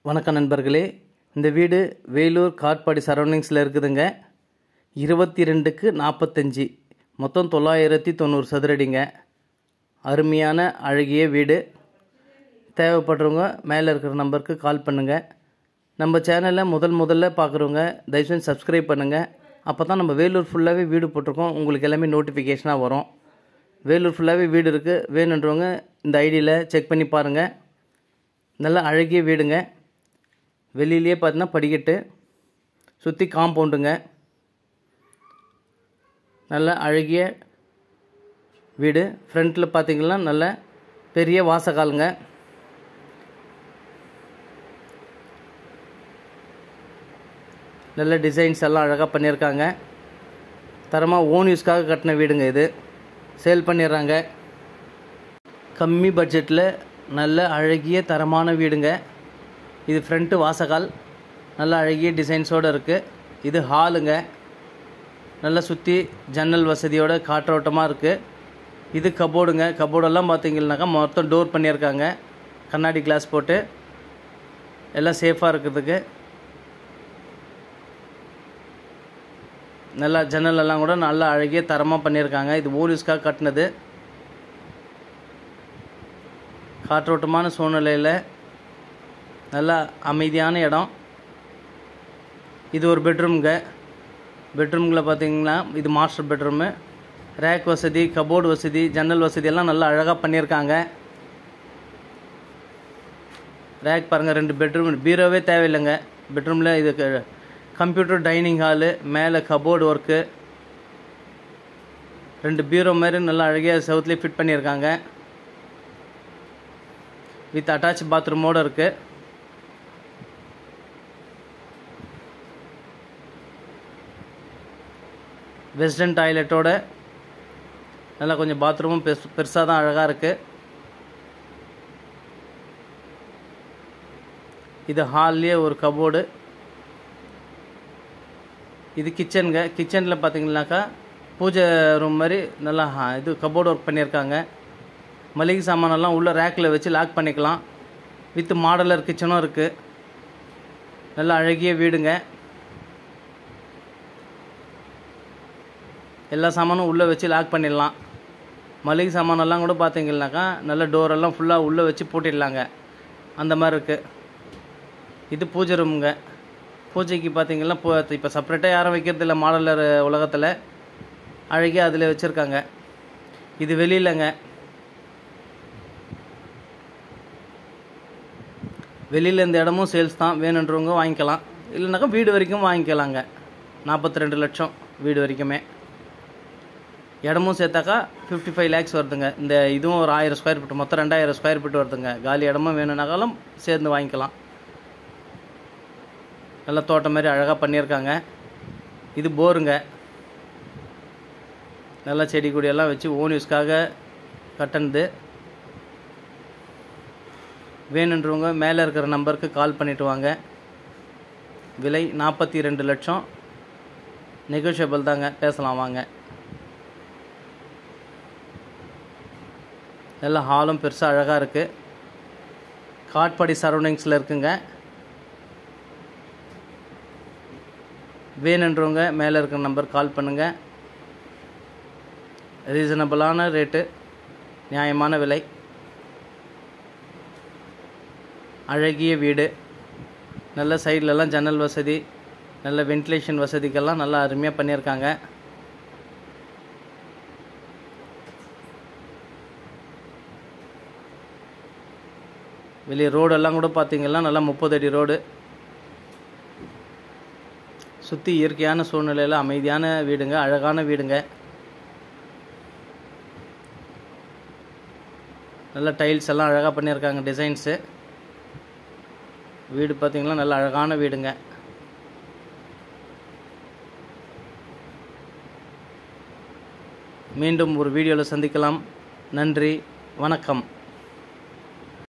வணக்கம் நண்பர்களே, இந்த வீடு வேலூர் காட்பாடி சரௌண்டிங்ஸில் இருக்குதுங்க. 22க்கு 45, மொத்தம் 990 சதுரடிங்க. அருமையான அழகிய வீடு. தேவைப்படுறவங்க மேலே இருக்கிற நம்பருக்கு கால் பண்ணுங்கள். நம்ம சேனலை முதல்ல பார்க்குறவங்க தயவுசெய்து சப்ஸ்கிரைப் பண்ணுங்கள். அப்போ தான் நம்ம வேலூர் ஃபுல்லாகவே வீடு போட்டிருக்கோம், உங்களுக்கு எல்லாமே நோட்டிஃபிகேஷனாக வரும். வேலூர் ஃபுல்லாகவே வீடு இருக்குது. வேணுன்றவங்க இந்த ஐடியில் செக் பண்ணி பாருங்கள். நல்ல அழகிய வீடுங்க. வெளியிலேயே பார்த்தீங்கன்னா படிக்கட்டு, சுற்றி காம்பவுண்டுங்க. நல்ல அழகிய வீடு. ஃப்ரண்ட்டில் பார்த்தீங்கன்னா நல்ல பெரிய வாசகாலுங்க. நல்ல டிசைன்ஸ் எல்லாம் அழகாக பண்ணியிருக்காங்க. தரமாக ஓன் யூஸ்க்காக கட்டின வீடுங்க. இது சேல் பண்ணிடுறாங்க. கம்மி பட்ஜெட்டில் நல்ல அழகிய தரமான வீடுங்க. இது ஃப்ரண்ட்டு வாசகால், நல்ல அழகிய டிசைன்ஸோடு இருக்குது. இது ஹாலுங்க. நல்லா சுற்றி ஜன்னல் வசதியோட காற்றோட்டமாக இருக்குது. இது கபோர்டுங்க. கபோர்டெல்லாம் பார்த்தீங்கன்னாக்கா மொத்தம் டோர் பண்ணியிருக்காங்க, கண்ணாடி கிளாஸ் போட்டு எல்லாம் சேஃபாக இருக்கிறதுக்கு. நல்லா ஜன்னலெல்லாம் கூட நல்லா அழகிய தரமாக பண்ணியிருக்காங்க. இது ஓரிஸ்க்காக கட்டினது. காற்றோட்டமான சூழ்நிலையில் நல்ல அமைதியான இடம். இது ஒரு பெட்ரூம்ங்க. பெட்ரூமில் பார்த்தீங்கன்னா இது மாஸ்டர் பெட்ரூமு. ரேக் வசதி, கபோர்டு வசதி, ஜன்னல் வசதி எல்லாம் நல்லா அழகாக பண்ணியிருக்காங்க. ரேக் பாருங்கள், 2 பெட்ரூம். பீரோவே தேவையில்லைங்க பெட்ரூமில். இது கம்ப்யூட்டர் டைனிங் ஹாலு, மேலே கபோர்டு ஒர்க்கு, 2 பீரோ மாதிரி நல்லா அழகியாக செவுத்துலேயே ஃபிட் பண்ணியிருக்காங்க. வித் அட்டாச் பாத்ரூமோடு இருக்குது. வெஸ்டர்ன் டாய்லெட்டோட நல்லா கொஞ்சம் பாத்ரூமும் பெருசாக தான் அழகாக இருக்குது. இது ஹால்லேயே ஒரு கபோர்டு. இது கிச்சனுங்க. கிச்சனில் பார்த்தீங்கன்னாக்கா பூஜை ரூம் மாதிரி நல்லா இது கபோர்டு ஒர்க் பண்ணியிருக்காங்க. மளிகை சாமானெல்லாம் உள்ள ரேக்கில் வச்சு லாக் பண்ணிக்கலாம். வித் மாடலர் கிச்சனும் இருக்குது. நல்ல அழகிய வீடுங்க. எல்லா சாமானும் உள்ளே வச்சு லாக் பண்ணிடலாம். மளிகை சாமானெல்லாம் கூட பார்த்தீங்கன்னாக்கா நல்ல டோரெல்லாம் ஃபுல்லாக உள்ளே வச்சு பூட்டிடலாங்க, அந்த மாதிரி இருக்குது. இது பூஜை ரூமுங்க. பூஜைக்கு பார்த்தீங்கன்னா இப்போ செப்பரேட்டாக யாரும் வைக்கிறதில்ல மாடலர் உலகத்தில். அழகியாக அதில் வச்சுருக்காங்க. இது வெளியிலங்க. வெளியில் இந்த இடமும் சேல்ஸ் தான். வேணுன்றவங்க வாங்கிக்கலாம், இல்லைனாக்கா வீடு வரைக்கும் வாங்கிக்கலாங்க. 42 லட்சம் வீடு வரைக்குமே. இடமும் சேர்த்தாக்கா 55 lakhs வருதுங்க. இந்த இதுவும் ஒரு 1000 ஸ்கொயர் ஃபீட், மொத்தம் 2000 ஸ்கொயர் ஃபீட் வருதுங்க. காலி இடமும் வேணும்னாக்காலும் சேர்ந்து வாங்கிக்கலாம். நல்லா தோட்டம் மாதிரி அழகாக பண்ணியிருக்காங்க. இது போருங்க. நல்லா செடி கொடியெல்லாம் வச்சு ஓன் யூஸ்க்காக கட்டினது. வேணுன்றவங்க மேலே இருக்கிற நம்பருக்கு கால் பண்ணிவிட்டு வாங்க. விலை 42 லட்சம். நெகோஷியபிள் தாங்க, பேசலாம் வாங்க. நல்ல ஹாலும் பெருசாக அழகாக இருக்குது. காட்பாடி சரௌண்டிங்ஸில் இருக்குங்க. வேணுன்றவங்க மேலே இருக்கிற நம்பர் கால் பண்ணுங்கள். ரீசனபிளான ரேட்டு, நியாயமான விலை. அழகிய வீடு. நல்ல சைட்லலாம் ஜன்னல் வசதி, நல்ல வென்டிலேஷன் வசதிக்கெல்லாம் நல்லா அருமையாக பண்ணியிருக்காங்க. வெளியே ரோடெல்லாம் கூட பார்த்தீங்கன்னா நல்லா 30 அடி ரோடு. சுற்றி இயற்கையான சூழ்நிலையில் அமைதியான வீடுங்க, அழகான வீடுங்க. நல்ல டைல்ஸ் எல்லாம் அழகாக பண்ணியிருக்காங்க, டிசைன்ஸு. வீடு பார்த்தீங்கன்னா நல்ல அழகான வீடுங்க. மீண்டும் ஒரு வீடியோவில் சந்திக்கலாம். நன்றி, வணக்கம்.